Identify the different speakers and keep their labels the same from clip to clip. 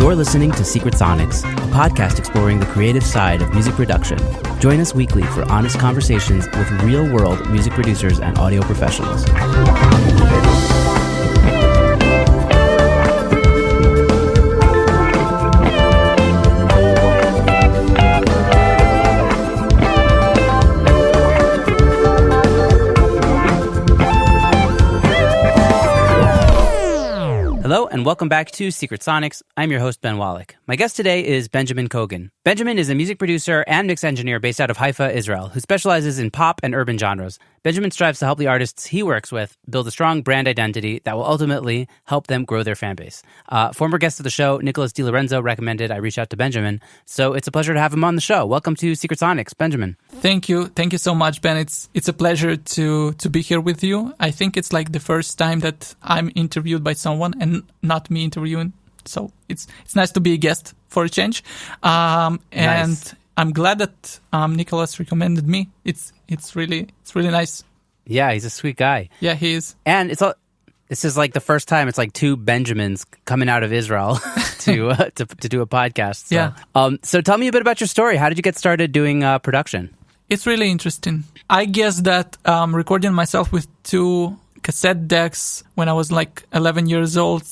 Speaker 1: You're listening to Secret Sonics, a podcast exploring the creative side of music production. Join us weekly for honest conversations with real-world music producers and audio professionals. Hello and welcome back to Secret Sonics. I'm your host, Ben Wallach. My guest today is Benjamin Kogan. Benjamin is a music producer and mix engineer based out of Haifa, Israel, who specializes in pop and urban genres. Benjamin strives to help the artists he works with build a strong brand identity that will ultimately help them grow their fan base. Former guest of the show, Nicholas DiLorenzo, recommended I reach out to Benjamin, so it's a pleasure to have him on the show. Welcome to Secret Sonics, Benjamin.
Speaker 2: Thank you so much, Ben. It's a pleasure to be here with you. I think it's like the first time that I'm interviewed by someone and not me interviewing. So it's nice to be a guest for a change. And
Speaker 1: Nice.
Speaker 2: I'm glad that Nicholas recommended me. It's really nice.
Speaker 1: Yeah, he's a sweet guy.
Speaker 2: Yeah, he is.
Speaker 1: And this is like the first time it's like two Benjamins coming out of Israel to do a podcast. So.
Speaker 2: Yeah.
Speaker 1: So tell me a bit about your story. How did you get started doing production?
Speaker 2: It's really interesting. I guess that recording myself with two cassette decks when I was like 11 years old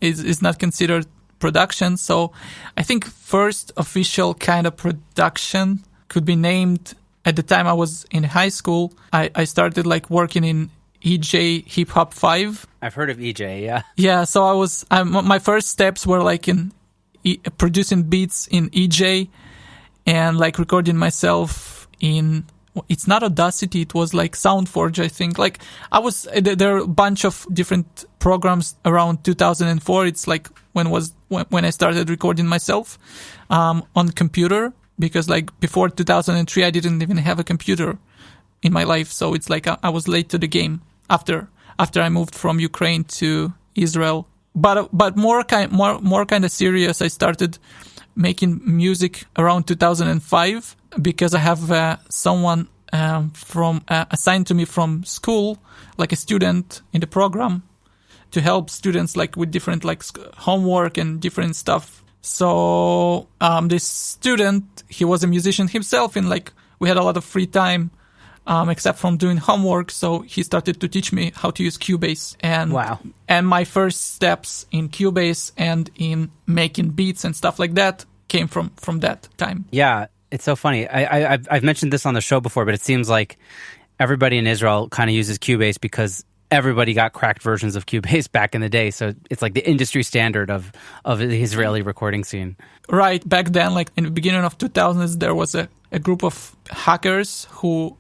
Speaker 2: is not considered production. So I think first official kind of production could be named at the time I was in high school. I started like working in EJ Hip Hop 5.
Speaker 1: I've heard of EJ, yeah.
Speaker 2: Yeah, so my first steps were like in producing beats in EJ and like recording myself in, it's not Audacity, it was like SoundForge, I think. Like there are a bunch of different programs around 2004. It's like when I started recording myself on computer, because like before 2003 I didn't even have a computer in my life. So it's like I was late to the game after I moved from Ukraine to Israel. But more kind of serious, I started making music around 2005 because I have someone assigned to me from school, like a student in the program, to help students like with different like homework and different stuff. So this student, he was a musician himself, and like we had a lot of free time except from doing homework. So he started to teach me how to use Cubase. And
Speaker 1: Wow.
Speaker 2: And my first steps in Cubase and in making beats and stuff like that came from that time.
Speaker 1: Yeah, it's so funny. I've mentioned this on the show before, but it seems like everybody in Israel kind of uses Cubase because everybody got cracked versions of Cubase back in the day. So it's like the industry standard of the Israeli recording scene.
Speaker 2: Right. Back then, like in the beginning of 2000s, there was a group of hackers who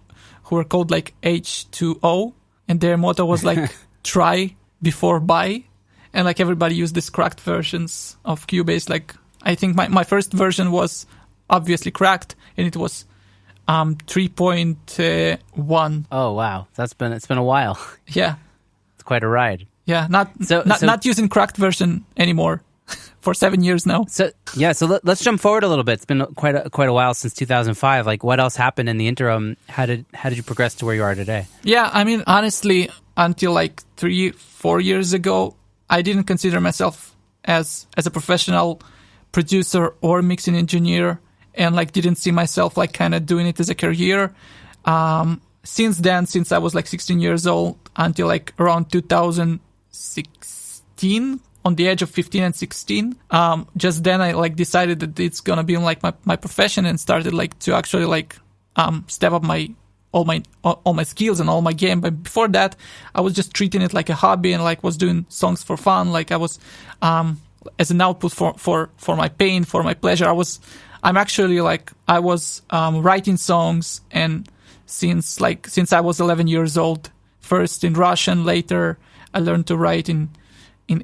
Speaker 2: were called like H2O, and their motto was like try before buy. And like everybody used these cracked versions of Cubase. Like I think my first version was obviously cracked, and it was 3.1.
Speaker 1: Oh wow, it's been a while.
Speaker 2: Yeah.
Speaker 1: It's quite a ride.
Speaker 2: Yeah, not using cracked version anymore for 7 years now.
Speaker 1: So let's jump forward a little bit. It's been quite a while since 2005. Like, what else happened in the interim? How did you progress to where you are today?
Speaker 2: Yeah, I mean, honestly, until like 3-4 years ago, I didn't consider myself as a professional producer or mixing engineer, and like didn't see myself like kind of doing it as a career. Since I was like 16 years old until like around 2016, on the edge of 15 and 16, just then I like decided that it's gonna be like my profession, and started like to actually like step up all my skills and all my game. But before that, I was just treating it like a hobby and like was doing songs for fun. Like I was as an output for my pain, for my pleasure. I was writing songs, and since I was 11 years old, first in Russian, later I learned to write in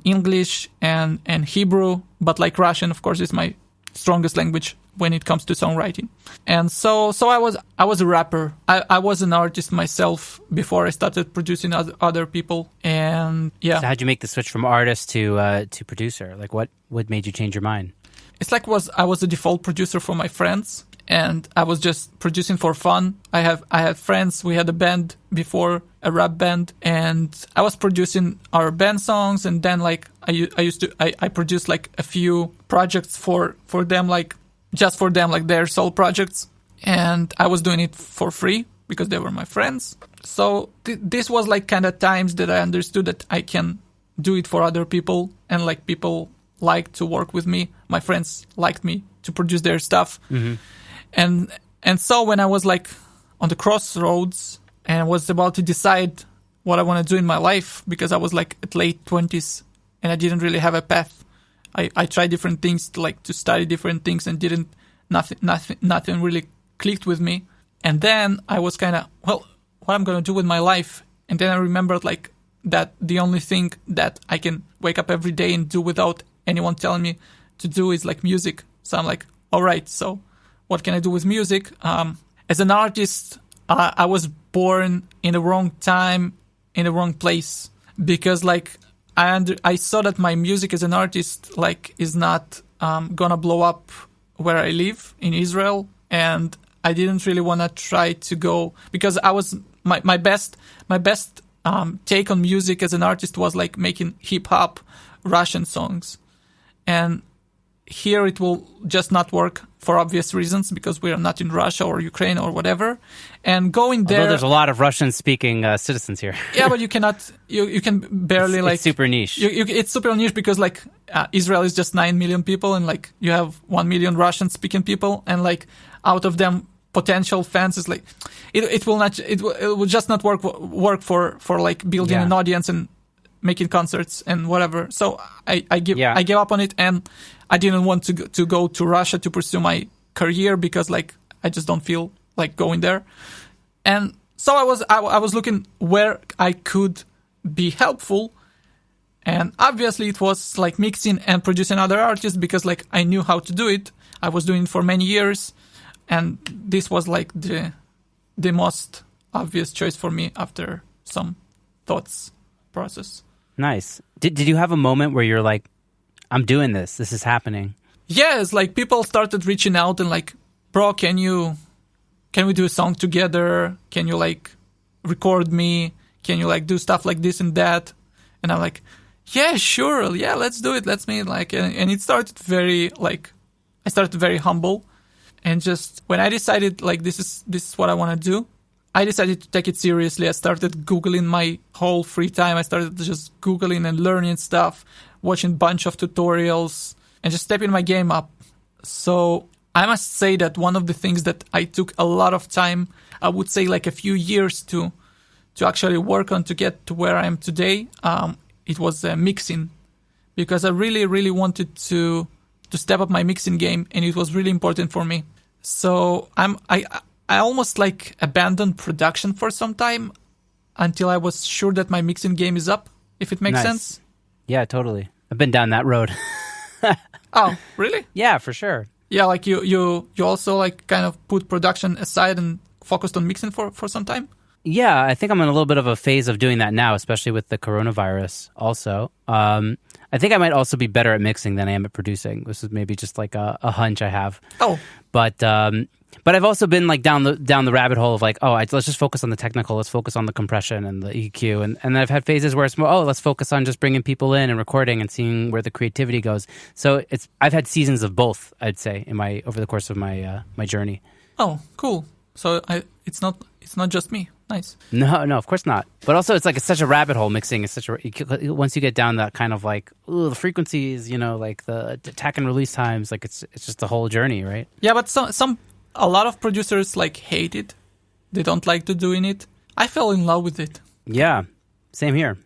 Speaker 2: English and Hebrew, but like Russian, of course, is my strongest language when it comes to songwriting. And so I was a rapper. I was an artist myself before I started producing other people. And yeah.
Speaker 1: So how'd you make the switch from artist to producer? Like what made you change your mind?
Speaker 2: It's like I was a default producer for my friends, and I was just producing for fun. I had friends. We had a band before, a rap band, and I was producing our band songs. And then like I produced like a few projects for them, like just for them, like their sole projects. And I was doing it for free because they were my friends. So this was like kind of times that I understood that I can do it for other people, and like people like to work with me. My friends liked me to produce their stuff. Mm-hmm. And so when I was like on the crossroads and was about to decide what I want to do in my life, because I was like at late 20s and I didn't really have a path. I tried different things to study different things, and nothing really clicked with me. And then I was kind of, well, what I'm going to do with my life? And then I remembered like that the only thing that I can wake up every day and do without anyone telling me to do is like music. So I'm like, all right, so what can I do with music? As an artist, I was born in the wrong time, in the wrong place, because like I saw that my music as an artist like is not gonna blow up where I live in Israel, and I didn't really want to try to go, because I was my best take on music as an artist was like making hip hop Russian songs, and here it will just not work for obvious reasons, because we are not in Russia or Ukraine or whatever. And going there,
Speaker 1: although there's a lot of Russian-speaking citizens here.
Speaker 2: Yeah, but you cannot, you can barely
Speaker 1: it's super niche.
Speaker 2: It's super niche because like Israel is just 9 million people, and like you have 1 million Russian-speaking people, and like out of them, potential fans is like it will just not work for like building an audience and making concerts and whatever. So I gave up on it, and I didn't want to go to Russia to pursue my career, because like I just don't feel like going there. And so I was looking where I could be helpful, and obviously it was like mixing and producing other artists, because like I knew how to do it. I was doing it for many years, and this was like the most obvious choice for me after some thoughts process.
Speaker 1: Nice. Did you have a moment where you're like, I'm doing this. This is happening?
Speaker 2: Yes, like people started reaching out and like, bro, can we do a song together? Can you like record me? Can you like do stuff like this and that? And I'm like, yeah, sure. Yeah, let's do it. Let's meet. Like, and it started I started very humble, and just when I decided like this is what I want to do, I decided to take it seriously. I started Googling my whole free time. I started just Googling and learning stuff, watching a bunch of tutorials, and just stepping my game up. So I must say that one of the things that I took a lot of time, I would say like a few years to actually work on to get to where I am today, it was mixing, because I really, really wanted to step up my mixing game, and it was really important for me. So I almost like abandoned production for some time until I was sure that my mixing game is up, if it makes sense.
Speaker 1: Yeah, totally. I've been down that road.
Speaker 2: Oh, really?
Speaker 1: Yeah, for sure.
Speaker 2: Yeah, like you also like kind of put production aside and focused on mixing for some time?
Speaker 1: Yeah, I think I'm in a little bit of a phase of doing that now, especially with the coronavirus also. I think I might also be better at mixing than I am at producing. This is maybe just like a hunch I have.
Speaker 2: Oh.
Speaker 1: But I've also been like down the rabbit hole of like, let's just focus on the technical, let's focus on the compression and the EQ, and then I've had phases where it's more, let's focus on just bringing people in and recording and seeing where the creativity goes. So I've had seasons of both, I'd say, over the course of my my journey.
Speaker 2: Oh, cool. So it's not just me. Nice.
Speaker 1: No, of course not. But also, it's such a rabbit hole. Mixing is once you get down that kind of like the frequencies, like the attack and release times, like it's just the whole journey, right?
Speaker 2: Yeah, but a lot of producers like hate it. They don't like to doing it. I fell in love with it.
Speaker 1: Yeah, same here.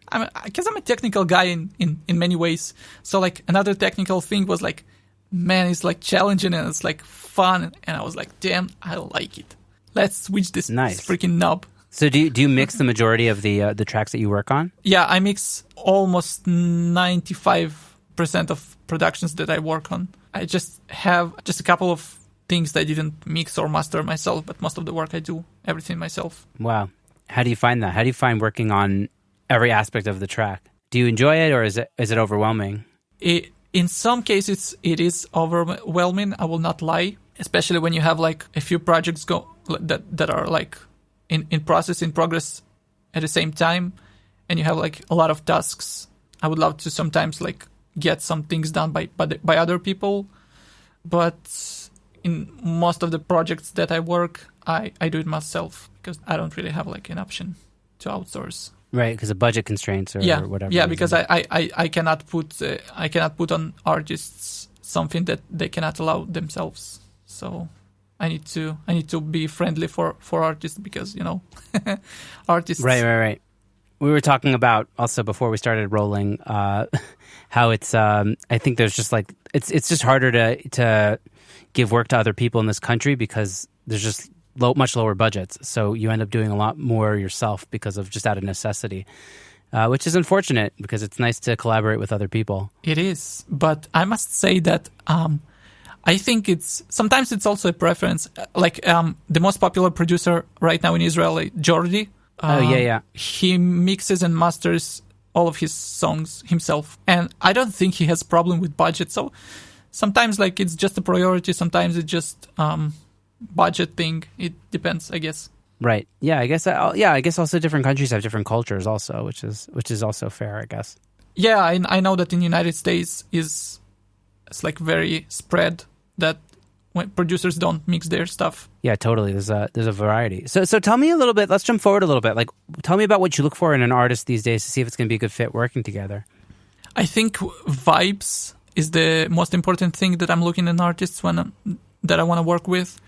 Speaker 2: Because I'm a technical guy in many ways. So like another technical thing was like, man, it's like challenging and it's like fun. And I was like, damn, I like it. Let's switch this freaking knob.
Speaker 1: So do you mix the majority of the tracks that you work on?
Speaker 2: Yeah, I mix almost 95% of productions that I work on. I just have just a couple of things that I didn't mix or master myself, but most of the work I do everything myself.
Speaker 1: Wow. How do you find that? How do you find working on every aspect of the track? Do you enjoy it, or is it overwhelming?
Speaker 2: In some cases, it is overwhelming. I will not lie. especially when you have like a few projects that are like in progress at the same time, and you have like a lot of tasks. I would love to sometimes like get some things done by other people, but in most of the projects that I work, I do it myself because I don't really have like an option to outsource.
Speaker 1: Right, because of budget constraints or whatever.
Speaker 2: Yeah, because I cannot put on artists something that they cannot allow themselves. So I need to be friendly for artists because, you know, artists.
Speaker 1: Right. We were talking about also before we started rolling how it's I think there's just like it's just harder to give work to other people in this country because there's just much lower budgets. So you end up doing a lot more yourself because of just out of necessity, which is unfortunate because it's nice to collaborate with other people.
Speaker 2: It is, but I must say that I think sometimes it's also a preference. Like the most popular producer right now in Israel, like Jordi.
Speaker 1: Yeah.
Speaker 2: He mixes and masters all of his songs himself, and I don't think he has a problem with budget. So sometimes like it's just a priority. Sometimes it's just budget thing. It depends, I guess.
Speaker 1: Right. Yeah. I guess also different countries have different cultures also, which is also fair, I guess.
Speaker 2: Yeah, I know that in the United States it's like very spread that when producers don't mix their stuff.
Speaker 1: Yeah, totally. There's a variety. So tell me a little bit. Let's jump forward a little bit. Like, tell me about what you look for in an artist these days to see if it's going to be a good fit working together.
Speaker 2: I think vibes is the most important thing that I'm looking at artists that I want to work with,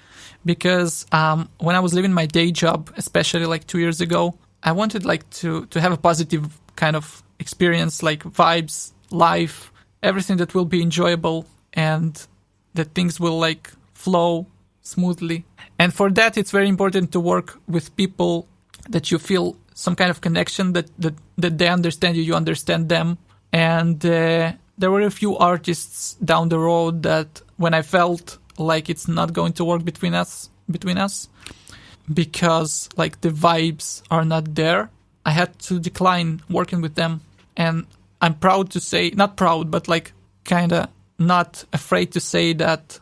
Speaker 2: because when I was leaving my day job, especially like 2 years ago, I wanted like to have a positive kind of experience, like vibes, life, everything that will be enjoyable and that things will like flow smoothly. And for that, it's very important to work with people that you feel some kind of connection, that they understand you, you understand them. And there were a few artists down the road that when I felt like it's not going to work between us, because like the vibes are not there, I had to decline working with them. And I'm proud to say, not proud, but like kind of not afraid to say that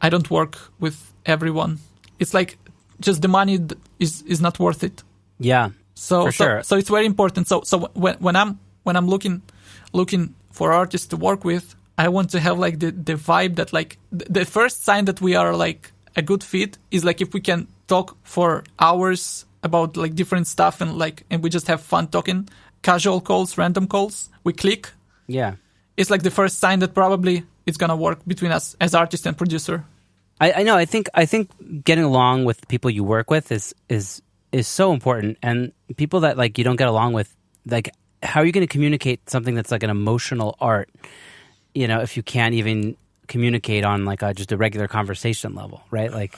Speaker 2: I don't work with everyone. It's like just the money is not worth it.
Speaker 1: Yeah, for sure.
Speaker 2: So it's very important. So when I'm looking for artists to work with, I want to have like the vibe that like the first sign that we are like a good fit is like if we can talk for hours about like different stuff and we just have fun talking, casual calls, random calls, we click.
Speaker 1: Yeah.
Speaker 2: It's like the first sign that probably it's going to work between us as artist and producer.
Speaker 1: I know. I think getting along with people you work with is so important. And people that like you don't get along with, like, how are you going to communicate something that's like an emotional art? You know, if you can't even communicate on like just a regular conversation level, right? Like,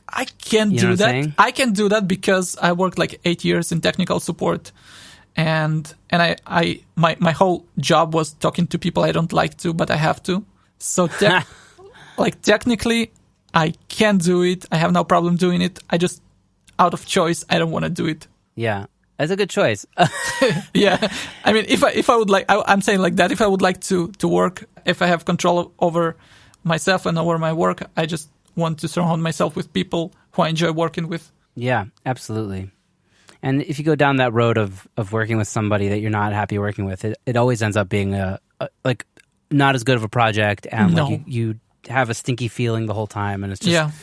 Speaker 2: I can do that. I can do that because I worked like 8 years in technical support, and my whole job was talking to people I don't like to, but I have to. So like technically, I can do it. I have no problem doing it. I just out of choice, I don't want to do it.
Speaker 1: Yeah. That's a good choice.
Speaker 2: Yeah. I mean, if I would like, I'm saying like that, if I would like to work, if I have control over myself and over my work, I just want to surround myself with people who I enjoy working with.
Speaker 1: Yeah, absolutely. And if you go down that road of working with somebody that you're not happy working with, it always ends up being like not as good of a project, and like you have a stinky feeling the whole time, and it's just,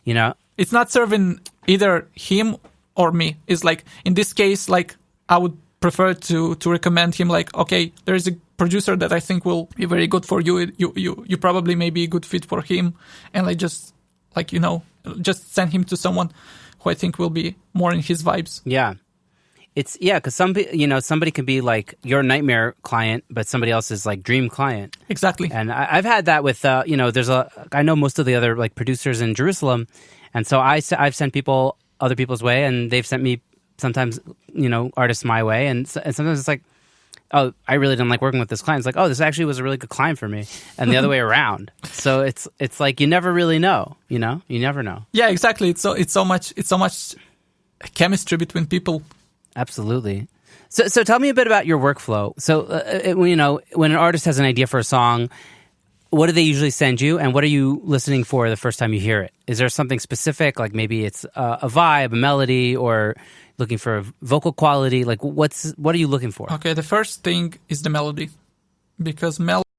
Speaker 1: you know,
Speaker 2: it's not serving either him or me. Is like in this case, like I would prefer to recommend him. Like, okay, there is a producer that I think will be very good for you. You probably may be a good fit for him, and like just like, you know, just send him to someone who I think will be more in his vibes. Yeah,
Speaker 1: it's because somebody can be like your nightmare client, but somebody else's like dream client.
Speaker 2: Exactly.
Speaker 1: And I've had that with I know most of the other like producers in Jerusalem, and so I've sent people other people's way, and they've sent me sometimes, you know, artists my way, and sometimes it's like, oh, I really didn't like working with this client. It's like, oh, this actually was a really good client for me, and the other way around. So it's like you never really know, you know, you never know.
Speaker 2: Yeah, exactly. It's so much chemistry between people.
Speaker 1: Absolutely. So tell me a bit about your workflow. So when an artist has an idea for a song, what do they usually send you, and what are you listening for the first time you hear it? Is there something specific, like maybe it's a vibe, a melody, or looking for vocal quality? Like what are you looking for?
Speaker 2: Okay, the first thing is the melody, because melody